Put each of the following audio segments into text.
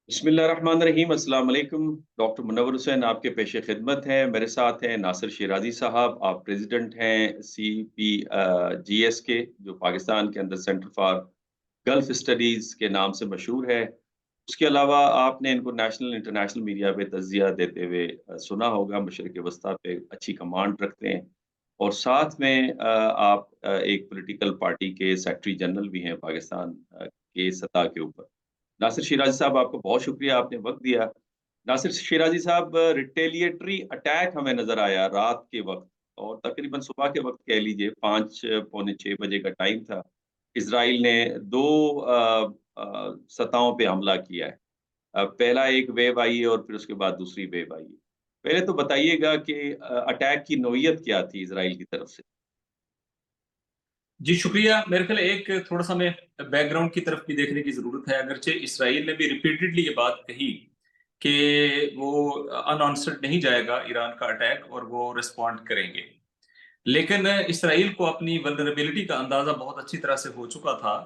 بسم اللہ الرحمن الرحیم، السلام علیکم۔ ڈاکٹر منور حسین آپ کے پیش خدمت ہیں۔ میرے ساتھ ہیں ناصر شیرازی صاحب، آپ پریزیڈنٹ ہیں CPGS کے، جو پاکستان کے اندر سینٹر فار گلف اسٹڈیز کے نام سے مشہور ہے۔ اس کے علاوہ آپ نے ان کو نیشنل انٹرنیشنل میڈیا پہ تجزیہ دیتے ہوئے سنا ہوگا، مشرق وسطیٰ پہ اچھی کمانڈ رکھتے ہیں، اور ساتھ میں آپ ایک پولیٹیکل پارٹی کے سیکرٹری جنرل بھی ہیں پاکستان کے سطح کے اوپر۔ ناصر شیرازی صاحب، آپ کو بہت شکریہ، آپ نے وقت دیا۔ ناصر شیرازی صاحب، ریٹیلیٹری اٹیک ہمیں نظر آیا رات کے وقت، اور تقریباً صبح کے وقت کہہ لیجئے 5 پونے 6 بجے کا ٹائم تھا۔ اسرائیل نے دو سطحوں پہ حملہ کیا ہے۔ پہلا ایک ویو آئی اور پھر اس کے بعد دوسری ویو آئی۔ پہلے تو بتائیے گا کہ اٹیک کی نوعیت کیا تھی اسرائیل کی طرف سے؟ جی شکریہ۔ میرے خیال ایک تھوڑا سا میں بیک گراؤنڈ کی طرف بھی دیکھنے کی ضرورت ہے، اگرچہ اسرائیل نے بھی ریپیٹڈلی یہ بات کہی کہ وہ ان آنسرڈ نہیں جائے گا ایران کا اٹیک اور وہ ریسپونڈ کریں گے، لیکن اسرائیل کو اپنی ولنریبلٹی کا اندازہ بہت اچھی طرح سے ہو چکا تھا۔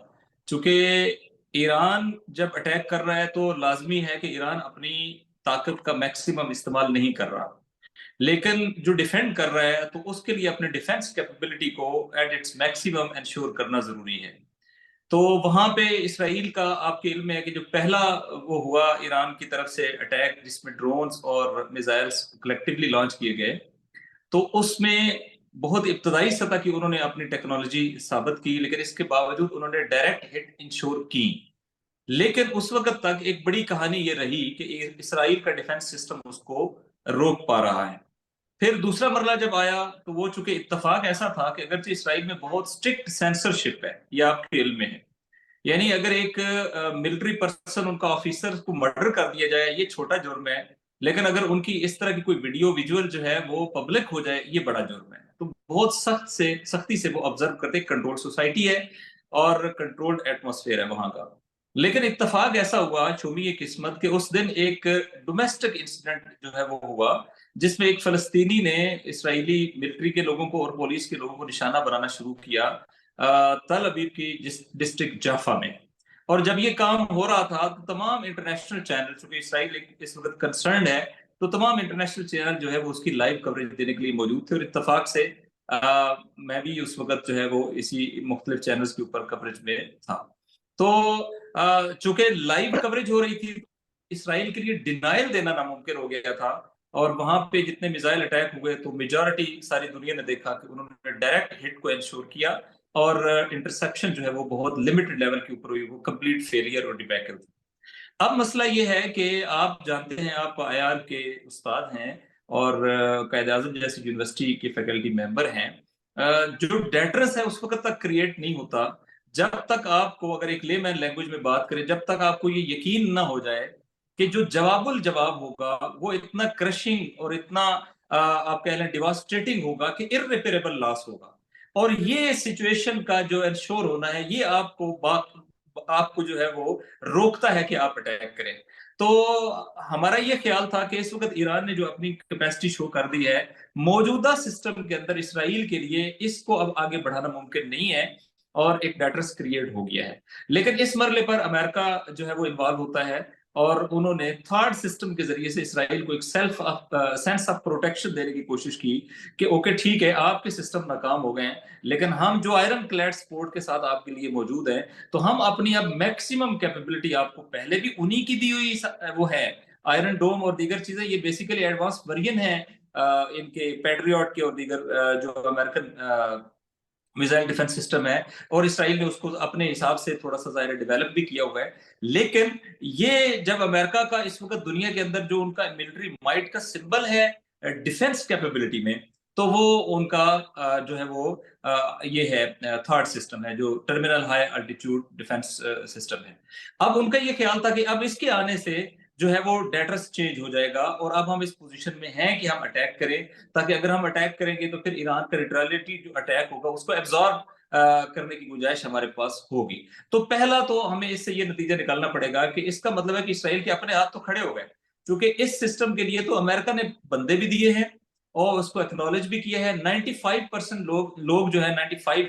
چونکہ ایران جب اٹیک کر رہا ہے تو لازمی ہے کہ ایران اپنی طاقت کا میکسیمم استعمال نہیں کر رہا، لیکن جو ڈیفینڈ کر رہا ہے تو اس کے لیے اپنے ڈیفenس کیپیبلٹی کو ایٹ اٹس میکسیمم انشور کرنا ضروری ہے۔ تو وہاں پہ اسرائیل کا آپ کے علم میں ہے کہ جو پہلا وہ ہوا ایران کی طرف سے اٹیک، جس میں ڈرونز اور میزائلز کلیکٹیولی لانچ کیے گئے، تو اس میں بہت ابتدائی سطح کی انہوں نے اپنی ٹیکنالوجی ثابت کی، لیکن اس کے باوجود انہوں نے ڈائریکٹ ہٹ انشور کی۔ لیکن اس وقت تک ایک بڑی کہانی یہ رہی کہ اسرائیل کا ڈیفنس سسٹم اس کو روک پا رہا ہے۔ پھر دوسرا مرحلہ جب آیا تو وہ چونکہ اتفاق ایسا تھا کہ اگرچہ اسرائیل میں بہت اسٹرکٹ سینسرشپ ہے، یہ آپ کے علم میں ہے، یعنی اگر ایک ملٹری پرسن، ان کا آفیسر کو مرڈر کر دیا جائے یہ چھوٹا جرم ہے، لیکن اگر ان کی اس طرح کی کوئی ویڈیو ویژول جو ہے وہ پبلک ہو جائے یہ بڑا جرم ہے۔ تو بہت سختی سے وہ آبزرو کرتے، کنٹرول سوسائٹی ہے اور کنٹرولڈ ایٹماسفیئر ہے وہاں کا۔ لیکن اتفاق ایسا ہوا، چومی یہ قسمت، کہ اس دن ایک ڈومیسٹک انسیڈنٹ جو ہے وہ ہوا، جس میں ایک فلسطینی نے اسرائیلی ملٹری کے لوگوں کو اور پولیس کے لوگوں کو نشانہ بنانا شروع کیا تل ابیب کی ڈسٹرکٹ جافا میں۔ اور جب یہ کام ہو رہا تھا تو تمام انٹرنیشنل چینل، چونکہ اسرائیل اس وقت کنسرنڈ ہے، تو تمام انٹرنیشنل چینل جو ہے وہ اس کی لائیو کوریج دینے کے لیے موجود تھے، اور اتفاق سے میں بھی اس وقت جو ہے وہ اسی مختلف چینلز کے اوپر کوریج میں تھا۔ تو چونکہ لائیو کوریج ہو رہی تھی، اسرائیل کے لیے ڈینائل دینا ناممکن ہو گیا تھا، اور وہاں پہ جتنے میزائل اٹیک ہوئے تو میجارٹی ساری دنیا نے دیکھا کہ انہوں نے ڈائریکٹ ہٹ کو انشور کیا، اور انٹرسیپشن جو ہے وہ بہت لمیٹڈ لیول کے اوپر ہوئی، وہ کمپلیٹ فیلئر اور ڈیبیکل تھی۔ اب مسئلہ یہ ہے کہ آپ جانتے ہیں، آپ IR کے استاد ہیں اور قائد اعظم جیسی یونیورسٹی کے فیکلٹی ممبر ہیں، جو ڈیٹرس ہے اس وقت تک کریٹ نہیں ہوتا جب تک آپ کو، اگر ایک لے مین لینگویج میں بات کریں، جب تک آپ کو یہ یقین نہ ہو جائے کہ جو جواب الجواب ہوگا وہ اتنا کرشنگ اور اتنا آپ کہہ لیں ڈیواسٹیٹنگ ہوگا کہ irreparable لاس ہوگا۔ اور یہ سچویشن کا جو انشور ہونا ہے، یہ آپ کو جو ہے وہ روکتا ہے کہ آپ اٹیک کریں۔ تو ہمارا یہ خیال تھا کہ اس وقت ایران نے جو اپنی کیپیسٹی شو کر دی ہے موجودہ سسٹم کے اندر، اسرائیل کے لیے اس کو اب آگے بڑھانا ممکن نہیں ہے، اور ایک ڈیٹرس کریٹ ہو گیا ہے۔ لیکن اس مرحلے پر امریکہ جو ہے وہ انوالو ہوتا ہے، اور انہوں نے تھرڈ سسٹم کے ذریعے سے اسرائیل کو ایک سینس آف پروٹیکشن دینے کی کوشش کی کہ اوکے ٹھیک ہے، آپ کے سسٹم ناکام ہو گئے ہیں، لیکن ہم جو آئرن کلیڈ سپورٹ کے ساتھ آپ کے لیے موجود ہیں، تو ہم اپنی اب میکسیمم کیپیبلٹی، آپ کو پہلے بھی انہی کی دی ہوئی وہ ہے آئرن ڈوم اور دیگر چیزیں، یہ بیسیکلی ایڈوانس ورژن ہے ان کے پیٹریوٹ کے اور دیگر جو امریکن میزائل ڈیفنس سسٹم ہے، اور اسرائیل نے اس کو اپنے حساب سے تھوڑا سا ظاہر ڈیولپ بھی کیا ہوا ہے۔ لیکن یہ جب امریکہ کا اس وقت دنیا کے اندر جو ان کا ملٹری مائٹ کا سمبل ہے ڈیفنس کیپیبلٹی میں، تو وہ ان کا جو ہے وہ یہ ہے تھرڈ سسٹم ہے، جو terminal high altitude defence system ہے۔ اب ان کا یہ خیال تھا کہ اب اس کے آنے سے جو ہے وہ ڈیٹرس چینج ہو جائے گا، اور اب ہم اس پوزیشن میں ہیں کہ ہم اٹیک کریں، تاکہ اگر ہم اٹیک کریں گے تو پھر ایران کا ریٹریلیٹی جو اٹیک ہوگا اس کو ایبزارب کرنے کی گنجائش ہمارے پاس ہوگی۔ تو پہلا تو ہمیں اس سے یہ نتیجہ نکالنا پڑے گا کہ اس کا مطلب ہے کہ اسرائیل کے اپنے ہاتھ تو کھڑے ہو گئے، کیونکہ اس سسٹم کے لیے تو امریکہ نے بندے بھی دیے ہیں اور اس کو ایکنالج بھی کیا ہے۔ 95% لوگ جو ہے 95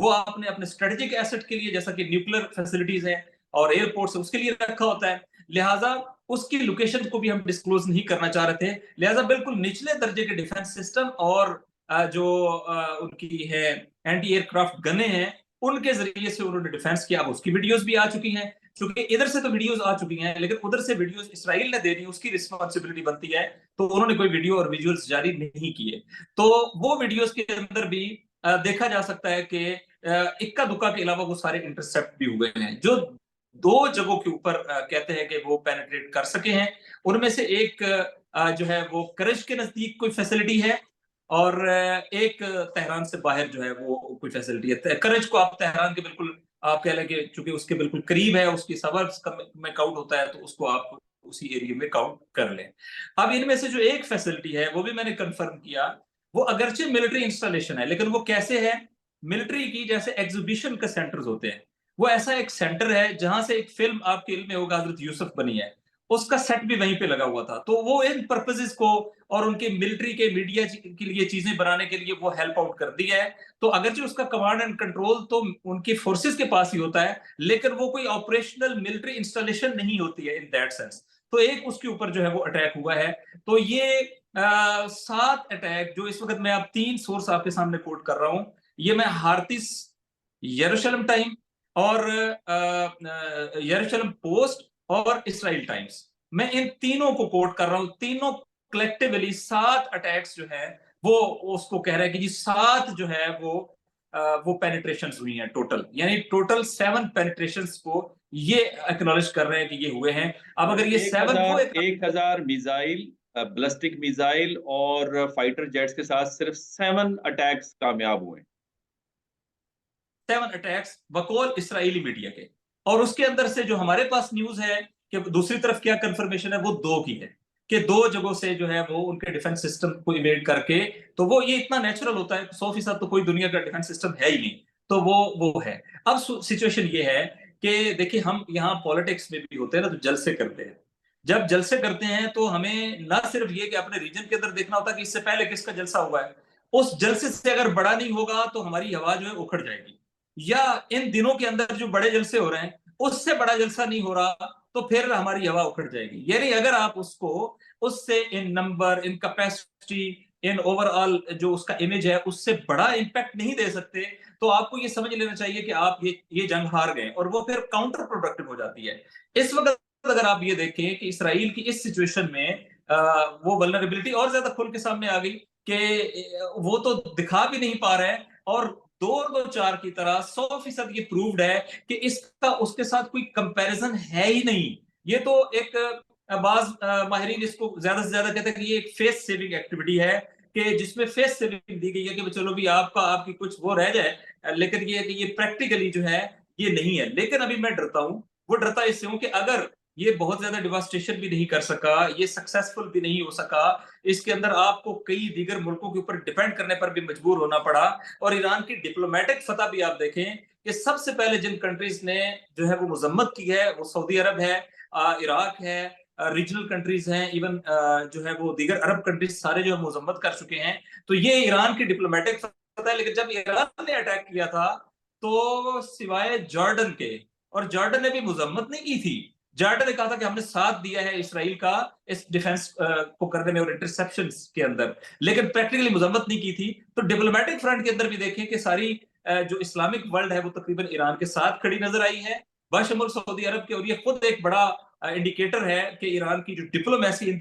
وہ آپ نے اپنے اسٹریٹجک ایسٹ کے لیے جیسا کہ نیوکلیر فیسلٹیز ہیں اور ایئرپورٹس اس کے لیے رکھا ہوتا ہے، لہٰذا اس کی لوکیشن کو بھی ہم ڈسکلوز نہیں کرنا چاہ رہے تھے، لہٰذا بالکل نچلے درجے کے ڈیفنس سسٹم اور جو ان کی ہے اینٹی ایئر کرافٹ گنیں ہیں ان کے ذریعے سے انہوں نے ڈیفنس کیا. اب اس کی ویڈیوز بھی آ چکی ہیں، چونکہ ادھر سے تو ویڈیوز آ چکی ہیں لیکن ادھر سے ویڈیوز اسرائیل نے دینی اس کی رسپانسبلٹی بنتی ہے، تو انہوں نے کوئی ویڈیو اور ویژولز جاری نہیں کیے. تو وہ ویڈیوز کے اندر بھی دیکھا جا سکتا ہے کہ اکا دکا کے علاوہ وہ سارے انٹرسپٹ بھی ہوئے ہیں جو دو جگہوں کے اوپر کہتے ہیں کہ وہ پینیٹریٹ کر سکے ہیں. ان میں سے ایک جو ہے وہ کرج کے نزدیک کوئی فیسلٹی ہے اور ایک تہران سے باہر جو ہے وہ کوئی فیسلٹی ہے. کرج کو آپ تہران کے بالکل آپ کہہ لیں کہ چونکہ اس کے بالکل قریب ہے، اس کی سبربز میں کاؤنٹ ہوتا ہے، تو اس کو آپ اسی ایریا میں کاؤنٹ کر لیں. اب ان میں سے جو ایک فیسلٹی ہے وہ بھی میں نے کنفرم کیا، وہ اگرچہ ملٹری انسٹالیشن ہے لیکن وہ کیسے ہے؟ ملٹری کی جیسے ایگزیبیشن کے سینٹرز ہوتے ہیں، وہ ایسا ایک سینٹر ہے جہاں سے ایک فلم آپ کے علم میں ہوگا حضرت یوسف بنی ہے، اس کا سیٹ بھی وہیں پہ لگا ہوا تھا. تو وہ ان پرپزز کو اور ان کے ملٹری کے میڈیا کے لیے چیزیں بنانے کے لیے وہ ہیلپ آؤٹ کر دیا ہے. تو اگرچہ اس کا کمانڈ اینڈ کنٹرول تو ان کی فورسز کے پاس ہی ہوتا ہے لیکن وہ کوئی آپریشنل ملٹری انسٹالیشن نہیں ہوتی ہے ان دیٹ سینس. تو ایک اس کے اوپر جو ہے وہ اٹیک ہوا ہے. تو یہ 7 اٹیک جو اس وقت میں اب 3 سورس آپ کے سامنے کوٹ کر رہا ہوں، یہ میں ہارتس، یروشلم ٹائم اور یروشلم پوسٹ اور اسرائیل ٹائمز، میں ان تینوں کو کوٹ کر رہا ہوں. تینوں کلیکٹیولی 7 اٹیکس جو ہے وہ اس کو کہہ رہا ہے کہ جی 7 جو ہے وہ پینیٹریشنز ہوئی ہیں ٹوٹل، یعنی ٹوٹل 7 پینیٹریشنز کو یہ ایکنالج کر رہے ہیں کہ یہ ہوئے ہیں. اب اگر یہ 7 کو 1000 میزائل، بلسٹک میزائل اور فائٹر جیٹس کے ساتھ صرف 7 اٹیکس کامیاب ہوئے. 7 اٹیکس بقول اسرائیلی میڈیا کے، اور اس کے اندر سے جو ہمارے پاس نیوز ہے کہ دوسری طرف کیا کنفرمیشن ہے وہ 2 کی ہے کہ 2 جگہوں سے جو ہے وہ ان کے ڈیفنس سسٹم کو ایویڈ کر کے، تو وہ یہ اتنا نیچرل ہوتا ہے 100% تو کوئی دنیا کا ڈیفنس سسٹم ہے ہی نہیں، تو وہ ہے. اب سچویشن یہ ہے کہ دیکھیں ہم یہاں پولیٹکس میں بھی ہوتے ہیں نا، تو جلسے کرتے ہیں. جب جلسے کرتے ہیں تو ہمیں نہ صرف یہ کہ اپنے ریجن کے اندر دیکھنا ہوتا ہے کہ اس سے پہلے کس کا جلسہ ہوا ہے، اس جلسے سے اگر بڑا نہیں ہوگا تو ہماری ہوا جو ہے اکھڑ جائے گی، یا ان دنوں کے اندر جو بڑے جلسے ہو رہے ہیں اس سے بڑا جلسہ نہیں ہو رہا تو پھر ہماری ہوا اکھڑ جائے گی. یعنی اگر آپ اس کو اس سے in number, in capacity, in overall آل جو اس کا امیج ہے اس سے بڑا امپیکٹ نہیں دے سکتے تو آپ کو یہ سمجھ لینا چاہیے کہ آپ یہ جنگ ہار گئے، اور وہ پھر کاؤنٹر پروڈکٹیو ہو جاتی ہے. اس وقت اگر آپ یہ دیکھیں کہ اسرائیل کی اس سچویشن میں وہ ولنریبلٹی اور زیادہ کھل کے سامنے آ گئی کہ وہ تو دکھا بھی نہیں پا رہے ہیں، اور 2 اور 2 4 کی طرح 100% یہ پرووڈ ہے کہ اس کا اس کے ساتھ کوئی کمپیریزن ہے ہی نہیں. یہ تو ایک بعض ماہرین اس کو زیادہ سے زیادہ کہتے ہیں کہ یہ ایک فیس سیونگ ایکٹیویٹی ہے کہ جس میں فیس سیونگ دی گئی ہے کہ چلو بھی آپ کی کچھ وہ رہ جائے، لیکن یہ کہ یہ پریکٹیکلی جو ہے یہ نہیں ہے. لیکن ابھی میں ڈرتا ہوں، وہ ڈرتا اس سے ہوں کہ اگر یہ بہت زیادہ ڈیواسٹیشن بھی نہیں کر سکا، یہ سکسیسفل بھی نہیں ہو سکا، اس کے اندر آپ کو کئی دیگر ملکوں کے اوپر ڈیپینڈ کرنے پر بھی مجبور ہونا پڑا. اور ایران کی ڈپلومیٹک فتح بھی آپ دیکھیں کہ سب سے پہلے جن کنٹریز نے جو ہے وہ مذمت کی ہے وہ سعودی عرب ہے، عراق ہے، ریجنل کنٹریز ہیں، ایون جو ہے وہ دیگر عرب کنٹریز سارے جو مذمت کر چکے ہیں. تو یہ ایران کی ڈپلومیٹک فتح ہے. لیکن جب ایران نے اٹیک کیا تھا تو سوائے جارڈن کے، اور جارڈن نے بھی مذمت نہیں کی تھی، جارڈن نے کہا تھا کہ ہم نے ساتھ دیا ہے اسرائیل کا اس ڈیفنس کو کرنے میں اور انٹرسیپشنز کے اندر، لیکن پریکٹیکلی مذمت نہیں کی تھی. تو ڈپلومیٹک فرنٹ کے اندر بھی دیکھیں کہ ساری جو اسلامک ورلڈ ہے وہ تقریباً ایران کے ساتھ کھڑی نظر آئی ہے بشمول سعودی عرب کے، اور یہ خود ایک بڑا انڈیکیٹر ہے کہ ایران کی جو ڈپلومیسی ان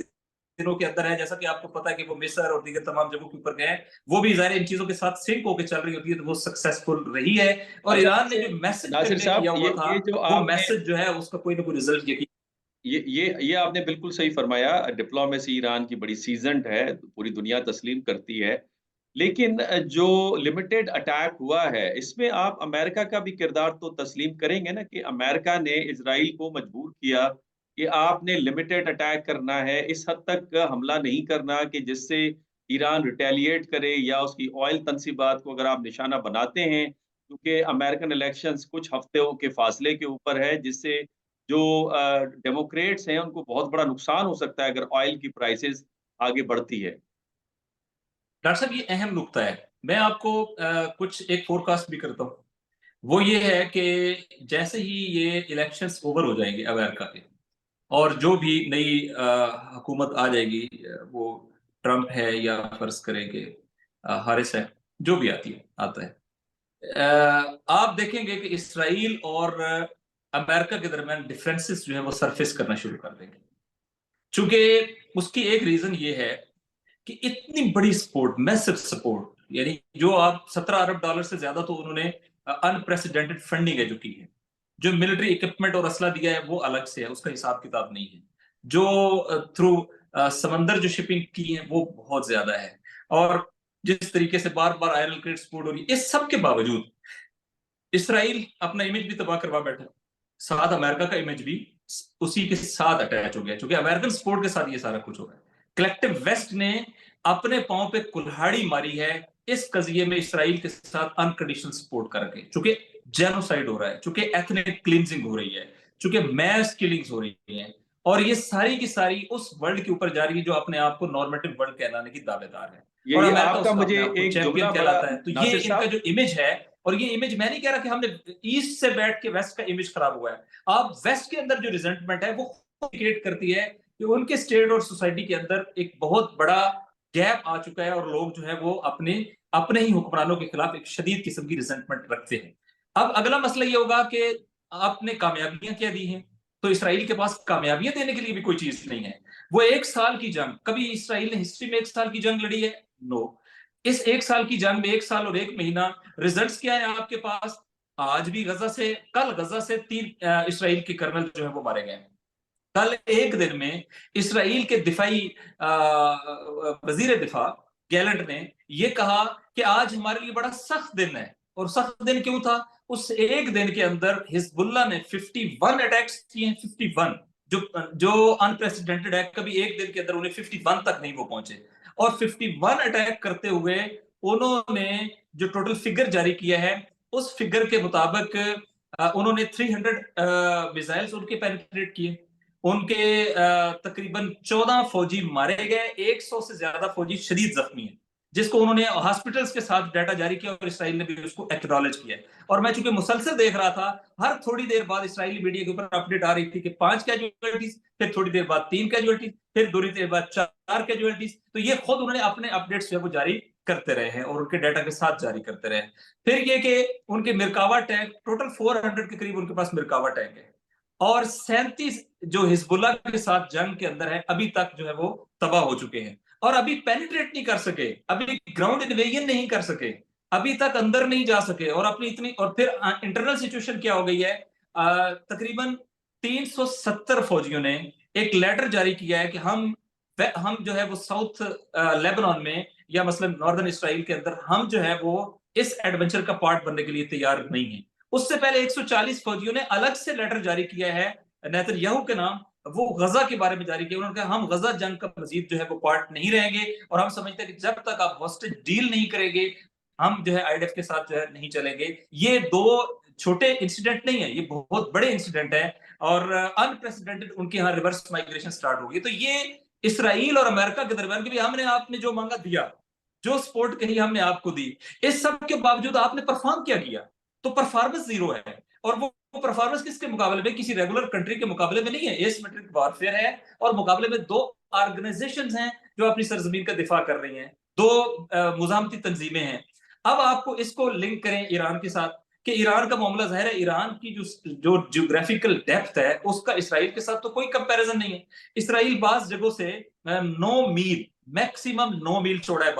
دنوں کے اندر ہے، جیسا کہ آپ کو پتا ہے کہ وہ مصر اور دیگر تمام جگہوں کے اوپر گئے، وہ بھی ظاہر ان چیزوں کے ساتھ سنک ہو کے چل رہی ہوتی ہے، تو وہ سکسیسفل رہی ہے. اور ایران نے جو میسج ناصر کنوے صاحب، کیا ہوا تھا یہ جو وہ آپ نے میسج جو ہے اس کا کوئی نہ کوئی رزلٹ یہ آپ نے بالکل صحیح فرمایا. ڈپلومیسی ایران کی بڑی سیزنڈ ہے، پوری دنیا تسلیم کرتی ہے. لیکن جو لمیٹڈ اٹیک ہوا ہے اس میں آپ امریکہ کا بھی کردار تو تسلیم کریں گے نا، کہ امریکہ نے اسرائیل کو مجبور کیا کہ آپ نے لمیٹڈ اٹیک کرنا ہے، اس حد تک حملہ نہیں کرنا کہ جس سے ایران ریٹیلیٹ کرے یا اس کی آئل تنصیبات کو اگر آپ نشانہ بناتے ہیں. کیونکہ امریکن الیکشنز کچھ ہفتوں کے فاصلے کے اوپر ہے، جس سے جو ڈیموکریٹس ہیں ان کو بہت بڑا نقصان ہو سکتا ہے اگر آئل کی پرائسز آگے بڑھتی ہے. ڈاکٹر صاحب یہ اہم نقطہ ہے. میں آپ کو کچھ ایک فور کاسٹ بھی کرتا ہوں وہ یہ ہے کہ جیسے ہی یہ الیکشنز اوور ہو جائیں گے امریکہ کے، اور جو بھی نئی حکومت آ جائے گی، وہ ٹرمپ ہے یا فرض کریں کہ ہارس ہے، جو بھی آتا ہے، آپ دیکھیں گے کہ اسرائیل اور امریکہ کے درمیان ڈفرینسز جو ہے وہ سرفیس کرنا شروع کر دیں گے، چونکہ اس کی ایک ریزن یہ ہے کہ اتنی بڑی سپورٹ، میسو سپورٹ، یعنی جو آپ $17 ارب سے زیادہ تو انہوں نے انپریسیڈنٹڈ فنڈنگ ہے جو کی ہے، جو ملٹری اکوپمنٹ اور اسلحہ دیا ہے وہ الگ سے ہے، اس کا حساب کتاب نہیں ہے، جو تھرو سمندر جو شپنگ کی ہے وہ بہت زیادہ ہے، اور جس طریقے سے بار بار آئرن کریٹ سپورٹ ہو رہی ہے، اس سب کے باوجود اسرائیل اپنا امیج بھی تباہ کروا بیٹھا، ساتھ امریکہ کا امیج بھی اسی کے ساتھ اٹیچ ہو گیا، چونکہ امریکن سپورٹ کے ساتھ یہ سارا کچھ ہو رہا ہے۔ کلیکٹیو ویسٹ نے اپنے پاؤں پہ کلہاڑی ماری ہے اس قضیے میں اسرائیل کے ساتھ انکنڈیشنل سپورٹ کر کے، چونکہ جینوسائیڈ ہو رہا ہے، چونکہ ایتھنک کلینزنگ ہو رہی ہے، چونکہ میس کلنگز ہو رہی ہیں، اور یہ ساری کی ساری اس ورلڈ کے اوپر جاری ہے جو اپنے آپ کو نارمیٹو ورلڈ کہلانے کی دعوے دار ہے، اور یہ امریکہ آپ کا اس کا مجھے اپنے آپ کو ایک جملہ چیمپئن بڑا، کہلاتا ہے۔ تو ناصر یہ ان کا صاحب، جو امیج ہے، اور یہ امیج میں نہیں کہہ رہا کہ ہم نے ایسٹ سے بیٹھ کے ویسٹ کا امیج خراب ہوا ہے، آپ ویسٹ کے اندر جو ریزنٹمنٹ ہے وہ انڈیکیٹ کرتی ہے کہ ان کے اسٹیٹ اور سوسائٹی کے اندر ایک بہت بڑا گیپ آ چکا ہے، اور لوگ جو ہے وہ اپنے ہی حکمرانوں کے خلاف ایک شدید قسم کی ریزنٹمنٹ رکھتے ہیں۔ اب اگلا مسئلہ یہ ہوگا کہ آپ نے کامیابیاں کیا دی ہیں، تو اسرائیل کے پاس کامیابیاں دینے کے لیے بھی کوئی چیز نہیں ہے۔ وہ 1 سال کی جنگ، کبھی اسرائیل نے ہسٹری میں 1 سال کی جنگ لڑی ہے؟ نو۔ اس 1 سال کی جنگ میں 1 سال اور 1 مہینہ ریزلٹس کیا ہے آپ کے پاس؟ آج بھی کل غزہ سے 3 اسرائیل کے کرنل جو ہیں وہ مارے گئے ہیں۔ کل ایک دن میں اسرائیل کے دفاعی وزیر دفاع گیلنٹ نے یہ کہا کہ آج ہمارے لیے بڑا سخت دن ہے، اور سخت دن کیوں تھا؟ اس ایک دن کے اندر حزب اللہ نے 51 اٹیکس کیے ہیں، 51، جو انپریسیڈنٹڈ ہے، کبھی ایک دن کے اندر انہیں 51 تک نہیں وہ پہنچے، اور 51 اٹیک کرتے ہوئے انہوں نے جو ٹوٹل فگر جاری کیا ہے اس فگر کے مطابق انہوں نے 300 میزائلز ان کے پینیٹریٹ کیے، ان کے تقریباً 14 فوجی مارے گئے، 100 سے زیادہ فوجی شدید زخمی ہیں، جس کو انہوں نے ہاسپٹلز کے ساتھ ڈیٹا جاری کیا، اور اسرائیل نے بھی اس کو ایکنالج کیا۔ اور میں چونکہ مسلسل دیکھ رہا تھا، ہر تھوڑی دیر بعد اسرائیلی میڈیا کے اوپر اپڈیٹ آ رہی تھی کہ 5 کیجولٹیز، پھر تھوڑی دیر بعد 3 کیجولٹیز، پھر تھوڑی دیر بعد 4 کیجولٹیز، تو یہ خود انہوں نے اپنے اپڈیٹس جو ہے وہ جاری کرتے رہے ہیں، اور ان کے ڈیٹا کے ساتھ جاری کرتے رہے ہیں۔ پھر یہ کہ ان کے مرکاوا ٹینک، ٹوٹل 400 کے قریب ان کے پاس مرکاوا ٹینک ہے، اور 37 جو حزب اللہ کے ساتھ جنگ کے اندر ہے ابھی تک جو ہے وہ تباہ ہو چکے ہیں، اور ابھی پینیٹریٹ نہیں کر سکے، ابھی گراؤنڈ انویژن نہیں کر سکے، ابھی تک اندر نہیں جا سکے، اور اپنی اتنی، اور پھر انٹرنل سچویشن کیا ہو گئی ہے، تقریباً 370 فوجیوں نے ایک لیٹر جاری کیا ہے کہ ہم جو ہے وہ ساؤتھ لیبنان میں یا مثلا ناردرن اسرائیل کے اندر ہم جو ہے وہ اس ایڈونچر کا پارٹ بننے کے لیے تیار نہیں ہیں۔ اس سے پہلے 140 فوجیوں نے الگ سے لیٹر جاری کیا ہے نیتن یاہو کے نام، وہ غزہ کے بارے میں جاری کیا، انہوں نے کہا ہم غزہ جنگ کا مزید جو ہے وہ پارٹ نہیں رہیں گے، اور ہم سمجھتے ہیں کہ جب تک آپ ہوسٹیج ڈیل نہیں کریں گے ہم جو ہے آئی ڈی ایف کے ساتھ جو ہے نہیں چلیں گے۔ یہ 2 چھوٹے انسیڈنٹ نہیں ہے، یہ بہت بڑے انسیڈنٹ ہے، اور انپریسیڈنٹڈ ان کے یہاں ریورس مائگریشن سٹارٹ ہوگی۔ تو یہ اسرائیل اور امریکہ کے درمیان کہ ہم نے آپ نے جو مانگا دیا، جو سپورٹ کہی ہم نے آپ کو دی، اس سب کے باوجود آپ نے پرفارم کیا کیا؟ تو پرفارمنس زیرو ہے، اور وہ پرفارمنس کس کے مقابلے میں؟ کسی ریگولر کنٹری کے مقابلے میں نہیں ہے، ایسیمیٹرک وارفیئر ہے، اور مقابلے میں 2 آرگنائزیشنز ہیں جو اپنی سرزمین کا دفاع کر رہی ہیں، 2 مزاحمتی تنظیمیں ہیں۔ اب آپ کو اس کو لنک کریں ایران کے ساتھ، کہ ایران کا معاملہ ظاہر ہے، ایران کی جو جیوگرافیکل ڈیپتھ ہے اس کا اسرائیل کے ساتھ تو کوئی کمپیریزن نہیں ہے۔ اسرائیل بعض جگہوں سے 9 میل، میکسیمم 9 میل چوڑا ہے،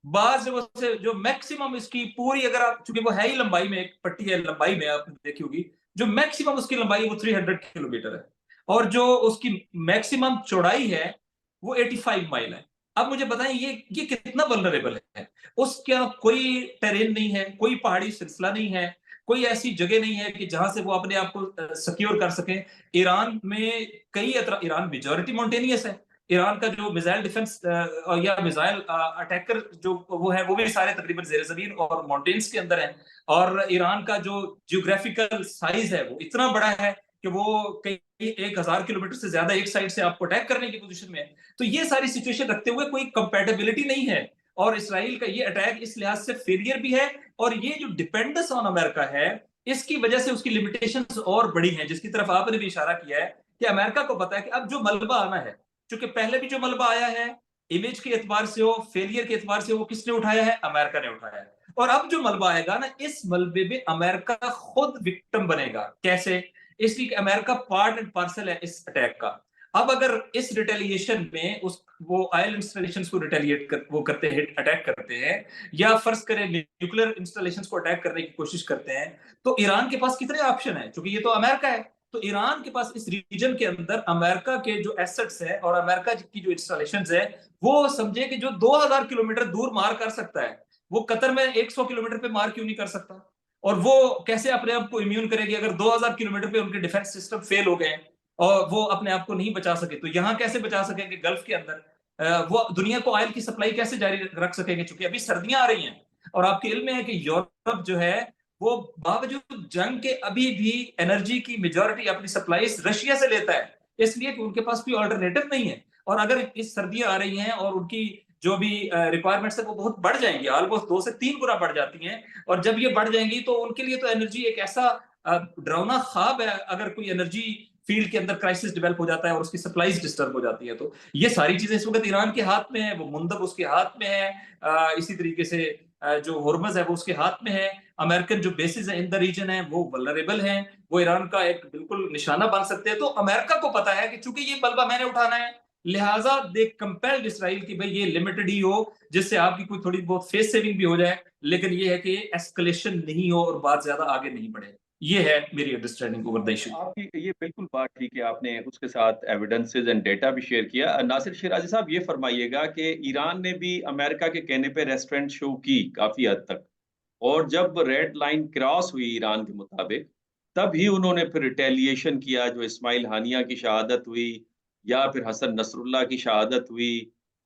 بعض جگہوں سے جو میکسیمم اس کی پوری، اگر آپ، چونکہ وہ ہے ہی لمبائی میں، ایک پٹی ہے لمبائی میں، آپ نے دیکھی ہوگی، جو میکسیمم اس کی لمبائی وہ 300 کلومیٹر ہے، اور جو اس کی میکسیمم چوڑائی ہے وہ 85 مائل ہے۔ اب مجھے بتائیں یہ کتنا ولنریبل ہے؟ اس کا کوئی ٹیرین نہیں ہے، کوئی پہاڑی سلسلہ نہیں ہے، کوئی ایسی جگہ نہیں ہے کہ جہاں سے وہ اپنے آپ کو سیکیور کر سکیں۔ ایران میں ایران میجورٹی مونٹینیس ہے، ایران کا جو میزائل ڈیفنس یا میزائل اٹیکر جو وہ ہے وہ بھی سارے تقریباً زیر زمین اور ماؤنٹینز کے اندر ہیں، اور ایران کا جو جیوگرافیکل سائز ہے وہ اتنا بڑا ہے کہ وہ کئی 1000 کلومیٹر سے زیادہ ایک سائڈ سے آپ کو اٹیک کرنے کی پوزیشن میں ہے۔ تو یہ ساری سچویشن رکھتے ہوئے کوئی کمپیٹیبلٹی نہیں ہے، اور اسرائیل کا یہ اٹیک اس لحاظ سے فیلئر بھی ہے، اور یہ جو ڈیپینڈنس آن امریکہ ہے اس کی وجہ سے اس کی لمیٹیشنز اور بڑی ہیں، جس کی طرف آپ نے بھی اشارہ کیا ہے کہ امریکہ کو پتا ہے کہ اب جو ملبہ آنا ہے، چونکہ پہلے بھی جو ملبہ آیا ہے امیج کے اعتبار سے ہو، فیلئر کے اعتبار سے ہو، کس نے اٹھایا ہے؟ امریکہ نے اٹھایا ہے، اور اب جو ملبہ آئے گا نا اس ملبے میں امریکہ خود وکٹم بنے گا۔ کیسے؟ اس لیے کہ امریکہ پارٹ اینڈ پارسل ہے اس اٹیک کا۔ اب اگر اس ریٹیلیشن میں وہ آئل انسٹالیشنز کو ریٹیلیٹ وہ کرتے ہیں، اٹیک کرتے ہیں، یا فرض کریں نیوکلیر انسٹالیشنز کو اٹیک کرنے کی کوشش کرتے ہیں، تو ایران کے پاس کتنے آپشن ہیں؟ چونکہ یہ تو امریکہ ہے، تو ایران کے پاس اس ریجن کے اندر امریکہ کے جو ایسٹس ہیں اور امریکہ کی جو انسٹالیشنز ہیں، وہ سمجھے کہ جو 2000 کلومیٹر دور مار کر سکتا ہے، وہ قطر میں 100 کلومیٹر پہ مار کیوں نہیں کر سکتا؟ اور وہ کیسے اپنے آپ کو امیون کرے گی اگر 2000 کلومیٹر پہ ان کے ڈیفنس سسٹم فیل ہو گئے اور وہ اپنے آپ کو نہیں بچا سکے؟ تو یہاں کیسے بچا سکیں گے گلف کے اندر؟ وہ دنیا کو آئل کی سپلائی کیسے جاری رکھ سکیں گے؟ چونکہ ابھی سردیاں آ رہی ہیں، اور آپ کے علم میں ہے کہ یورپ جو ہے وہ باوجود جنگ کے ابھی بھی انرجی کی میجورٹی اپنی سپلائیز رشیا سے لیتا ہے، اس لیے کہ ان کے پاس کوئی آلٹرنیٹو نہیں ہے۔ اور اگر اس سردیاں آ رہی ہیں اور ان کی جو بھی ریکوائرمنٹس ہیں وہ بہت بڑھ جائیں گی، آلموسٹ 2 سے 3 گنا بڑھ جاتی ہیں، اور جب یہ بڑھ جائیں گی تو ان کے لیے تو انرجی ایک ایسا ڈراؤنا خواب ہے اگر کوئی انرجی فیلڈ کے اندر کرائسس ڈیولپ ہو جاتا ہے اور اس کی سپلائیز ڈسٹرب ہو جاتی ہے۔ تو یہ ساری چیزیں اس وقت ایران کے ہاتھ میں ہیں، وہ مندب اس کے ہاتھ میں ہے، اسی طریقے سے جو ہرمز ہے وہ اس کے ہاتھ میں ہے، امریکن جو بیسز ہیں ان دا ریجن ہیں وہ ولنریبل ہیں، وہ ایران کا ایک بالکل نشانہ بن سکتے ہیں۔ تو امریکہ کو پتا ہے کہ چونکہ یہ بلبہ میں نے اٹھانا ہے، لہٰذا دے کمپیلڈ اسرائیل کی بھئی یہ لمیٹڈ ہی ہو، جس سے آپ کی کوئی تھوڑی بہت فیس سیونگ بھی ہو جائے، لیکن یہ ہے کہ ایسکلیشن نہیں ہو اور بات زیادہ آگے نہیں بڑھے۔ یہ ہے میری انڈرسٹینڈنگ اوور دی ایشو۔ آپ کی یہ بالکل بات ٹھیک ہے، آپ نے اس کے ساتھ ایویڈنسز اینڈ ڈیٹا بھی شیئر کیا۔ ناصر شیرازی صاحب یہ فرمائیے گا کہ ایران نے بھی امریکہ کے کہنے پہ ریسٹورنٹ شو کی کافی حد تک، اور جب ریڈ لائن کراس ہوئی ایران کے مطابق تب ہی انہوں نے پھر ریٹیلیشن کیا، جو اسماعیل ہانیہ کی شہادت ہوئی یا پھر حسن نصر اللہ کی شہادت ہوئی،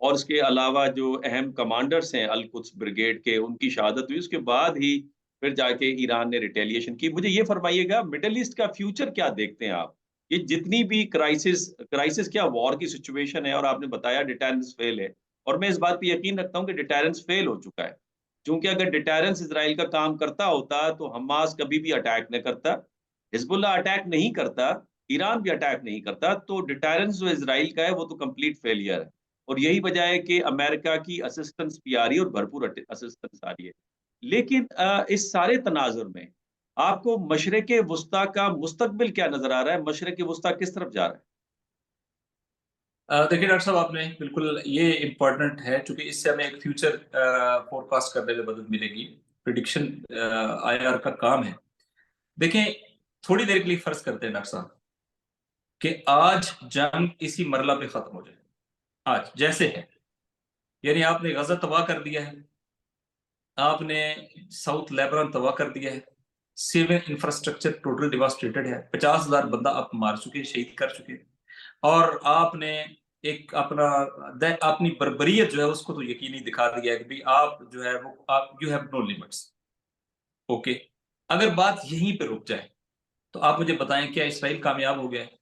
اور اس کے علاوہ جو اہم کمانڈرز ہیں القدس بریگیڈ کے ان کی شہادت ہوئی، اس کے بعد ہی پھر جا کے ایران نے ریٹیلیشن کی۔ مجھے یہ فرمائیے گا مڈل ایسٹ کا فیوچر کیا دیکھتے ہیں آپ؟ یہ جتنی بھی کرائسس کیا وار کی سچویشن ہے، اور آپ نے بتایا ڈیٹرنس فیل ہے، اور میں اس بات پہ یقین رکھتا ہوں کہ ڈیٹرنس فیل ہو چکا ہے، کیونکہ اگر ڈیٹرنس اسرائیل کا کام کرتا ہوتا تو حماس کبھی بھی اٹیک نہ کرتا، حزب اللہ اٹیک نہیں کرتا، ایران بھی اٹیک نہیں کرتا۔ تو ڈیٹرنس جو اسرائیل کا ہے وہ تو کمپلیٹ فیلئر ہے، اور یہی وجہ ہے کہ امریکہ کی اسسٹنس بھی آ رہی ہے اور بھرپور اسسٹنس آ رہی ہے۔ لیکن اس سارے تناظر میں آپ کو مشرق وسطیٰ کا مستقبل کیا نظر آ رہا ہے؟ مشرق وسطیٰ کس طرف جا رہا ہے؟ دیکھیے ڈاکٹر صاحب، آپ نے بالکل یہ امپورٹنٹ ہے، چونکہ اس سے ہمیں ایک فیوچر فور کاسٹ کرنے میں مدد ملے گی۔ پریڈکشن آئی آر کا کام ہے۔ دیکھیں تھوڑی دیر کے لیے فرض کرتے ہیں ڈاکٹر صاحب کہ آج جنگ اسی مرحلہ پہ ختم ہو جائے، آج جیسے ہے، یعنی آپ نے غزہ تباہ کر دیا ہے، آپ نے ساؤتھ لیبنان تباہ کر دیا ہے، سیول انفراسٹرکچر ٹوٹل ڈیواسٹیٹڈ ہے، 50,000 بندہ آپ مار چکے، شہید کر چکے، اور آپ نے ایک اپنی بربریت جو ہے اس کو تو یقینی دکھا دیا ہے کہ بھی آپ جو ہے وہ you have no limits. Okay, اگر بات یہیں پہ رک جائے تو آپ مجھے بتائیں کیا اسرائیل کامیاب ہو گیا ہے؟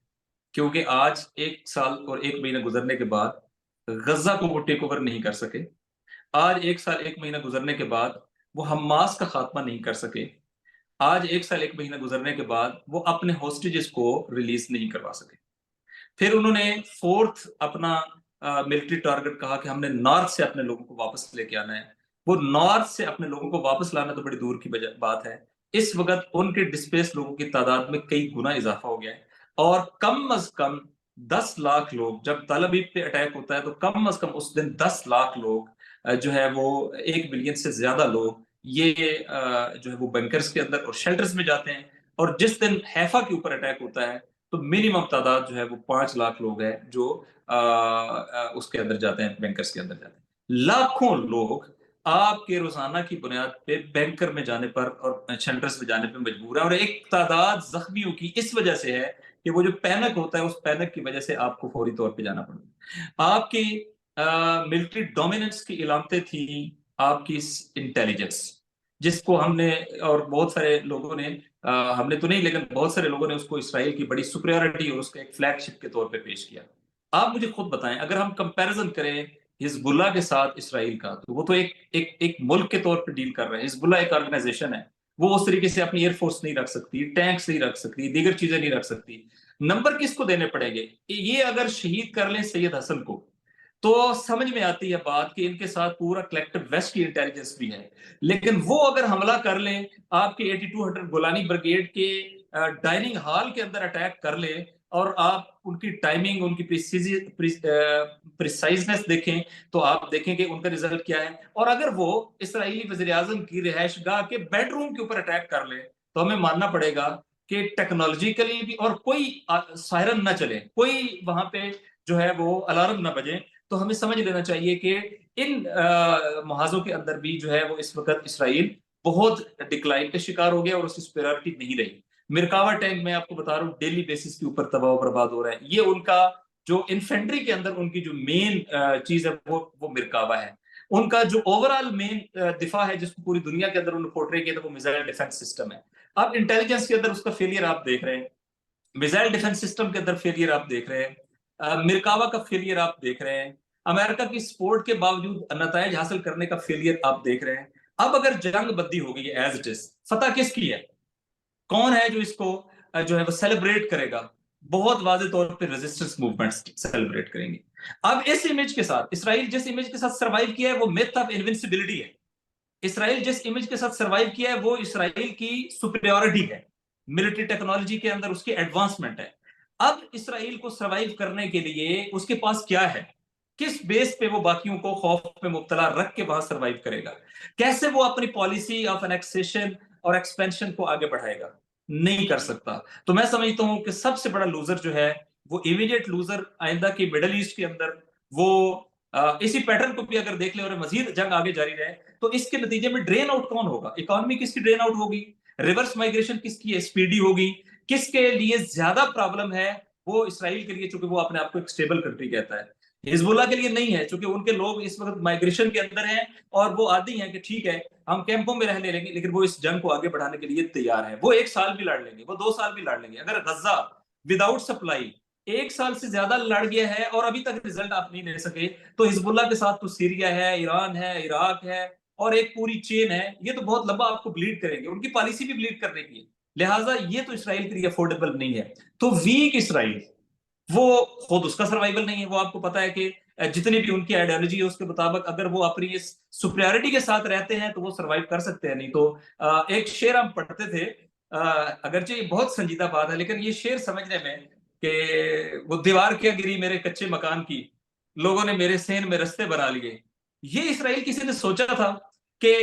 کیونکہ آج 1 سال اور 1 مہینہ گزرنے کے بعد غزہ کو وہ ٹیک اوور نہیں کر سکے، آج 1 سال 1 مہینہ گزرنے کے بعد وہ حماس کا خاتمہ نہیں کر سکے، آج 1 سال 1 مہینہ گزرنے کے بعد وہ اپنے ہوسٹیجز کو ریلیز نہیں کروا سکے۔ پھر انہوں نے فورتھ اپنا ملٹری ٹارگٹ کہا کہ ہم نے نارتھ سے اپنے لوگوں کو واپس لے کے آنا ہے۔ وہ نارتھ سے اپنے لوگوں کو واپس لانا تو بڑی دور کی بات ہے، اس وقت ان کے ڈسپلیس لوگوں کی تعداد میں کئی گنا اضافہ ہو گیا ہے، اور کم از کم 10 لاکھ لوگ، جب تل ابیب پہ اٹیک ہوتا ہے تو کم از کم اس دن 10 لاکھ لوگ جو ہے وہ 1 ملین سے زیادہ لوگ یہ جو ہے وہ بنکرز کے اندر اور شیلٹرز میں جاتے ہیں، اور جس دن حیفا کے اوپر اٹیک ہوتا ہے تو منیمم تعداد جو ہے وہ 5 لاکھ لوگ ہیں جو اس کے اندر جاتے ہیں، بینکرز کے اندر جاتے ہیں۔ لاکھوں لوگ آپ کے روزانہ کی بنیاد پہ بینکر میں جانے پر اور شیلٹرز میں جانے پہ مجبور ہے، اور ایک تعداد زخمیوں کی اس وجہ سے ہے کہ وہ جو پینک ہوتا ہے اس پینک کی وجہ سے آپ کو فوری طور پہ جانا پڑتا ہے۔ آپ کی ملٹری ڈومیننس کی علامتیں تھیں آپ کی انٹیلیجنس، جس کو ہم نے اور بہت سارے لوگوں نے ہم نے تو نہیں لیکن بہت سارے لوگوں نے اس کو اسرائیل کی بڑی سپریورٹی اور اس کا ایک فلیگ شپ کے طور پہ پیش کیا۔ آپ مجھے خود بتائیں، اگر ہم کمپیریزن کریں حزب اللہ کے ساتھ اسرائیل کا، تو وہ تو ایک ملک کے طور پہ ڈیل کر رہے ہیں. حزب اللہ ایک آرگنائزیشن ہے، وہ اس طریقے سے اپنی ایئر فورس نہیں رکھ سکتی، ٹینکس نہیں رکھ سکتی، دیگر چیزیں نہیں رکھ سکتی. نمبر کس کو دینے پڑیں گے؟ یہ اگر شہید کر لیں سید حسن کو تو سمجھ میں آتی ہے بات کہ ان کے ساتھ پورا کلیکٹو ویسٹ کی انٹیلیجنس بھی ہے. لیکن وہ اگر حملہ کر لیں، آپ کے 8200 گولانی بریگیڈ کے ڈائننگ ہال کے اندر اٹیک کر لیں، اور آپ ان کی ٹائمنگ، ان کی پریسائزنس دیکھیں، تو آپ دیکھیں کہ ان کا رزلٹ کیا ہے. اور اگر وہ اسرائیلی وزیراعظم کی رہائش گاہ کے بیڈ روم کے اوپر اٹیک کر لے تو ہمیں ماننا پڑے گا کہ ٹیکنالوجیکلی بھی، اور کوئی سائرن نہ چلے، کوئی وہاں پہ جو ہے وہ الارم نہ بجے، تو ہمیں سمجھ لینا چاہیے کہ ان محاذوں کے اندر بھی جو ہے وہ اس وقت اسرائیل بہت ڈکلائن کا شکار ہو گیا اور اس کی سپیریورٹی نہیں رہی. مرکاوا ٹینک میں آپ کو بتا رہا ہوں ڈیلی بیسس کے اوپر تباہ و برباد ہو رہا ہے. یہ ان کا جو انفینٹری کے اندر ان کی جو مین چیز ہے وہ مرکاوا ہے. ان کا جو اوور آل مین دفاع ہے جس کو پوری دنیا کے اندر انہوں نے پورٹرے کیا تھا وہ میزائل ڈیفنس سسٹم ہے. اب انٹیلیجنس کے اندر اس کا فیلئر آپ دیکھ رہے ہیں، میزائل ڈیفنس سسٹم کے اندر فیلئر آپ دیکھ رہے ہیں، مرکاوا کا فیلئر آپ دیکھ رہے ہیں، امریکہ کی سپورٹ کے باوجود نتائج حاصل کرنے کا فیلئر آپ دیکھ رہے ہیں. اب اگر جنگ بندی ہو گئی ہے ایز اٹ از، فتح کس کی ہے؟ کون ہے جو اس کو جو ہے وہ سیلیبریٹ کرے گا؟ بہت واضح طور پہ ریزسٹنس موومنٹس سیلیبریٹ کریں گے. اب اس امیج کے ساتھ اسرائیل جس امیج کے ساتھ سروائیو کیا ہے وہ میتھ آف انوینسیبلٹی ہے. اسرائیل جس امیج کے ساتھ سروائیو کیا ہے وہ اسرائیل کی سپیریورٹی ہے، ملٹری ٹیکنالوجی کے اندر اس کی ایڈوانسمنٹ ہے. اب اسرائیل کو سروائیو کرنے کے لیے اس کے پاس کیا ہے؟ کس بیس پہ وہ باقیوں کو خوف میں مبتلا رکھ کے وہاں سروائیو کرے گا؟ کیسے وہ اپنی پالیسی آف انیکسیشن اور ایکسپینشن کو آگے بڑھائے گا؟ نہیں کر سکتا. تو میں سمجھتا ہوں کہ سب سے بڑا لوزر جو ہے وہ امیڈیٹ لوزر آئندہ کی مڈل ایسٹ کے اندر وہ اسی پیٹرن کو بھی اگر دیکھ لیں اور مزید جنگ آگے جاری رہے تو اس کے نتیجے میں ڈرین آؤٹ کون ہوگا؟ اکانومی کس کی ڈرین آؤٹ ہوگی؟ ریورس مائگریشن کس کی اسپیڈی ہوگی؟ کس کے لیے زیادہ پرابلم ہے؟ وہ اسرائیل کے لیے، چونکہ وہ اپنے آپ کو ایک سٹیبل کنٹری کہتا ہے. حزب اللہ کے لیے نہیں ہے چونکہ ان کے لوگ اس وقت مائگریشن کے اندر ہیں اور وہ عادی ہیں کہ ٹھیک ہے ہم کیمپوں میں رہنے لیں گے، لیکن وہ اس جنگ کو آگے بڑھانے کے لیے تیار ہیں. وہ 1 سال بھی لڑ لیں گے، وہ 2 سال بھی لڑ لیں گے. اگر غزہ وداؤٹ سپلائی 1 سال سے زیادہ لڑ گیا ہے اور ابھی تک رزلٹ آپ نہیں لے سکے، تو حزب اللہ کے ساتھ تو سیریا ہے، ایران ہے، عراق ہے، اور ایک پوری چین ہے. یہ تو بہت لمبا آپ کو بلیڈ کریں گے، ان کی پالیسی بھی بلیڈ کرنے کی ہے. لہٰذا یہ تو اسرائیل کے لیے افورڈیبل نہیں ہے. تو ویک اسرائیل وہ خود اس کا سروائیول نہیں ہے. وہ آپ کو پتا ہے کہ جتنی بھی ان کی آئیڈیالوجی ہے اس کے مطابق اگر وہ اپنی اس سپریورٹی کے ساتھ رہتے ہیں تو وہ سروائیو کر سکتے ہیں. نہیں تو ایک شعر ہم پڑھتے تھے، اگرچہ یہ بہت سنجیدہ بات ہے لیکن یہ شعر سمجھنے میں کہ وہ دیوار کیا گری میرے کچے مکان کی، لوگوں نے میرے سین میں رستے بنا لیے. یہ اسرائیل کسی نے سوچا تھا کہ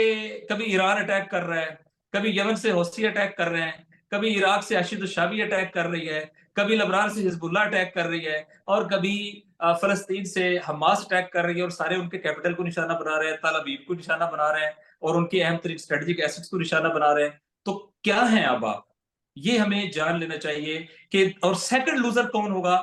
کبھی ایران اٹیک کر رہا ہے، کبھی یمن سے حوثی اٹیک کر رہے ہیں، کبھی عراق سے اشد الشابی اٹیک کر رہی ہے، کبھی لبنان سے حزب اللہ اٹیک کر رہی ہے، اور کبھی فلسطین سے حماس اٹیک کر رہی ہے اور سارے ان کے کیپٹل کو نشانہ بنا رہے ہیں، تل ابیب کو نشانہ بنا رہے ہیں اور ان کے اہم ترین اسٹریٹجک ایسٹس کو نشانہ بنا رہے ہیں. تو کیا ہیں اب آپ؟ یہ ہمیں جان لینا چاہیے کہ اور سیکنڈ لوزر کون ہوگا؟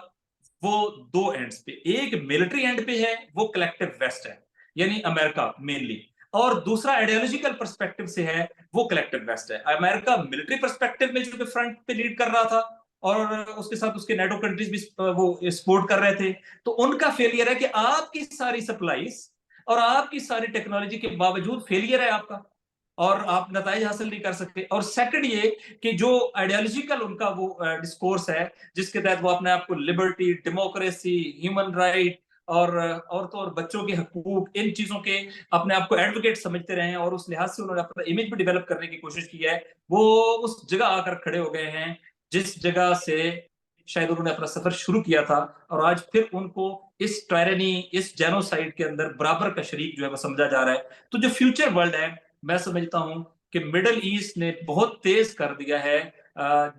وہ 2 اینڈز پہ، ایک ملٹری اینڈ پہ ہے وہ کلیکٹو ویسٹ ہے یعنی امریکہ مینلی، اور دوسرا آئیڈیالوجیکل پرسپیکٹو سے ہے وہ کلیکٹو ویسٹ ہے. امریکہ ملٹری پرسپیکٹو میں جو کہ فرنٹ پہ لیڈ کر رہا تھا اور اس کے ساتھ اس کے نیٹو کنٹریز بھی وہ سپورٹ کر رہے تھے، تو ان کا فیلئر ہے کہ آپ کی ساری سپلائیز اور آپ کی ساری ٹیکنالوجی کے باوجود فیلئر ہے آپ کا اور آپ نتائج حاصل نہیں کر سکتے. اور سیکنڈ یہ کہ جو آئیڈیالوجیکل ان کا وہ ڈسکورس ہے جس کے تحت وہ اپنے آپ کو لبرٹی، ڈیموکریسی، ہیومن رائٹ اور عورتوں اور بچوں کے حقوق، ان چیزوں کے اپنے آپ کو ایڈوکیٹ سمجھتے رہے ہیں اور اس لحاظ سے انہوں نے اپنا امیج بھی ڈیولپ کرنے کی کوشش کی ہے. وہ اس جگہ آ کر کھڑے ہو گئے ہیں جس جگہ سے شاید انہوں نے اپنا سفر شروع کیا تھا، اور آج پھر ان کو اس ٹائرنی، اس جینوسائیڈ کے اندر برابر کا شریک جو ہے وہ سمجھا جا رہا ہے. تو جو فیوچر ورلڈ ہے میں سمجھتا ہوں کہ مڈل ایسٹ نے بہت تیز کر دیا ہے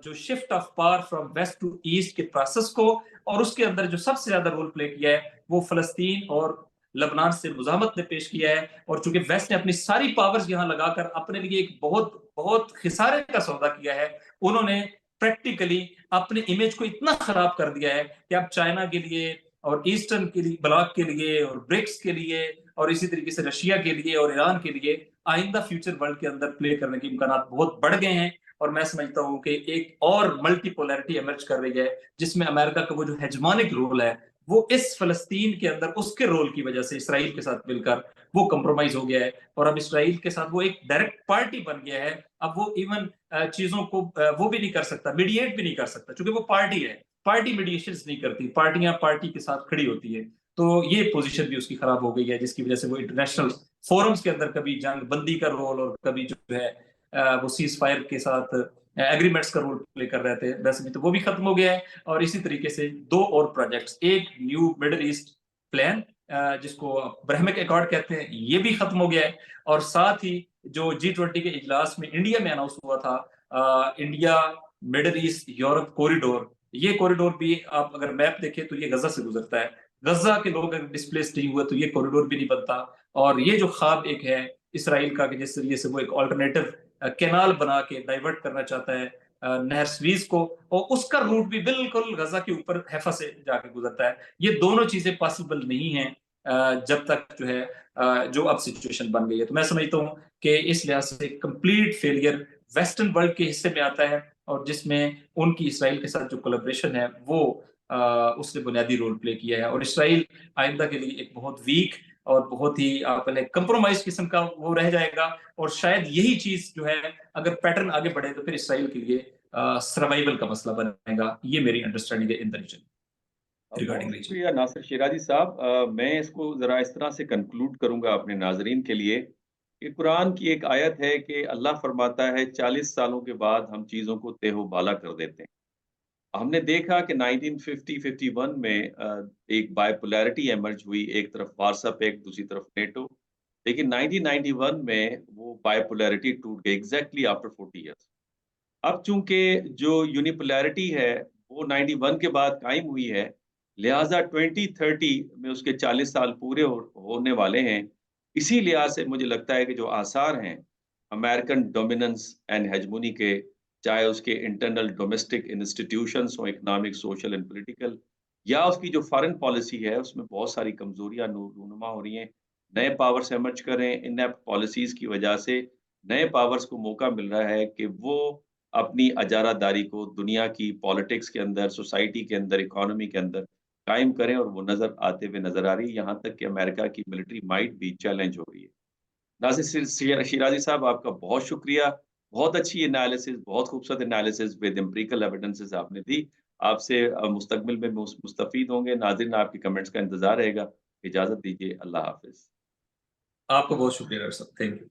جو shift of power from west to east کے پروسیس کو، اور اس کے اندر جو سب سے زیادہ رول پلے کیا ہے وہ فلسطین اور لبنان سے مزاحمت نے پیش کیا ہے. اور چونکہ ویسٹ نے اپنی ساری پاورز یہاں لگا کر اپنے لیے ایک بہت بہت خسارے کا سودا کیا ہے، انہوں نے پریکٹیکلی اپنے امیج کو اتنا خراب کر دیا ہے کہ اب چائنا کے لیے اور ایسٹرن کے لیے بلاک کے لیے اور برکس کے لیے اور اسی طریقے سے رشیا کے لیے اور ایران کے لیے آئندہ فیوچر ورلڈ کے اندر پلے کرنے کے امکانات بہت بڑھ گئے ہیں. اور میں سمجھتا ہوں کہ ایک اور ملٹی پولیرٹی ایمرج کر رہی ہے جس میں امریکہ کا وہ جو ہیجمانک رول ہے وہ اس فلسطین کے اندر اس کے رول کی وجہ سے اسرائیل کے ساتھ مل کر وہ کمپرومائز ہو گیا ہے، اور اب اسرائیل کے ساتھ وہ ایک ڈائریکٹ پارٹی بن گیا ہے. اب وہ ایون چیزوں کو وہ بھی نہیں کر سکتا، میڈیٹ بھی نہیں کر سکتا، چونکہ وہ پارٹی ہے. پارٹی میڈیشنز نہیں کرتی، پارٹیاں پارٹی کے ساتھ کھڑی ہوتی ہے. تو یہ پوزیشن بھی اس کی خراب ہو گئی ہے، جس کی وجہ سے وہ انٹرنیشنل فورمز کے اندر کبھی جنگ بندی کا رول اور کبھی جو ہے وہ سیز فائر کے ساتھ ایگریمنٹس کا رول پلے کر رہے تھے، ویسے بھی تو وہ بھی ختم ہو گیا ہے. اور اسی طریقے سے 2 اور پروجیکٹس، ایک نیو مڈل ایسٹ پلان جس کو برہمک ایکارڈ کہتے ہیں، یہ بھی ختم ہو گیا ہے. اور ساتھ ہی جو G20 کے اجلاس میں انڈیا میں اناؤنس ہوا تھا، India Middle East Europe corridor, یہ کوریڈور بھی آپ اگر میپ دیکھیں تو یہ غزہ سے گزرتا ہے. غزہ کے لوگ اگر ڈسپلیس نہیں ہوئے تو یہ کوریڈور بھی نہیں بنتا. اور یہ جو خواب ایک ہے اسرائیل کا کہ جس ذریعے سے وہ ایک آلٹرنیٹو کینال بنا کے ڈائیورٹ کرنا چاہتا ہے نہر سویز کو، اور اس کا روٹ بھی بالکل غزہ کے اوپر حیفا سے جا کے گزرتا ہے. یہ دونوں چیزیں پاسبل نہیں ہیں جب تک جو ہے جو اب سچویشن بن گئی ہے. تو میں سمجھتا ہوں کہ اس لحاظ سے کمپلیٹ فیلئر ویسٹرن ورلڈ کے حصے میں آتا ہے، اور جس میں ان کی اسرائیل کے ساتھ جو کولیبریشن ہے وہ اس نے بنیادی رول پلے کیا ہے. اور اسرائیل آئندہ کے لیے ایک بہت ویک اور بہت ہی کمپرومائز قسم کا وہ رہ جائے گا. اور شاید یہی چیز جو ہے اگر پیٹرن آگے بڑھے تو پھر اسرائیل کے لیے سروائیول کا مسئلہ بنے گا. یہ میری انڈرسٹینڈنگ ہے ان دا ریجن ریگارڈنگ بہت ریجن. شکریہ ناصر شیرازی صاحب. میں اس کو ذرا اس طرح سے کنکلوڈ کروں گا اپنے ناظرین کے لیے کہ قرآن کی ایک آیت ہے کہ اللہ فرماتا ہے 40 سالوں کے بعد ہم چیزوں کو تہ و بالا کر دیتے ہیں. ہم نے دیکھا کہ 1950-51 میں ایک بائیپولیرٹی ایمرج ہوئی، ایک طرف وارسا پیکٹ دوسری طرف نیٹو. لیکن 1991 میں وہ بائیپولیرٹی ٹوٹ گئی ایگزیکٹلی آفٹر 40 ایئرس. اب چونکہ جو یونیپولیرٹی ہے وہ 91 کے بعد قائم ہوئی ہے، لہٰذا 2030 میں اس کے 40 سال پورے ہونے والے ہیں. اسی لحاظ سے مجھے لگتا ہے کہ جو آثار ہیں امریکن ڈومیننس اینڈ ہیجمونی کے، چاہے اس کے انٹرنل ڈومیسٹک انسٹیٹیوشنس ہوں، اکنامک سوشل اینڈ پولیٹیکل، یا اس کی جو فارن پالیسی ہے، اس میں بہت ساری کمزوریاں رونما ہو رہی ہیں. نئے پاورز ایمرج کر رہے ہیں، انیپٹ پالیسیز کی وجہ سے نئے پاورز کو موقع مل رہا ہے کہ وہ اپنی اجارہ داری کو دنیا کی پالیٹکس کے اندر، سوسائٹی کے اندر، اکانومی کے اندر قائم کریں، اور وہ نظر آتے ہوئے نظر آ رہی ہے. یہاں تک کہ امریکہ کی ملٹری مائٹ بھی چیلنج ہو رہی ہے. ناصر شیرازی صاحب، آپ کا بہت شکریہ. بہت اچھی انالیسز، بہت خوبصورت انالیسز ود امپیریکل ایویڈنسز آپ نے دی. آپ سے مستقبل میں مستفید ہوں گے. ناظرین، آپ کی کمنٹس کا انتظار رہے گا. اجازت دیجیے. اللہ حافظ. آپ کو بہت شکریہ ڈاکٹر صاحب. Thank you.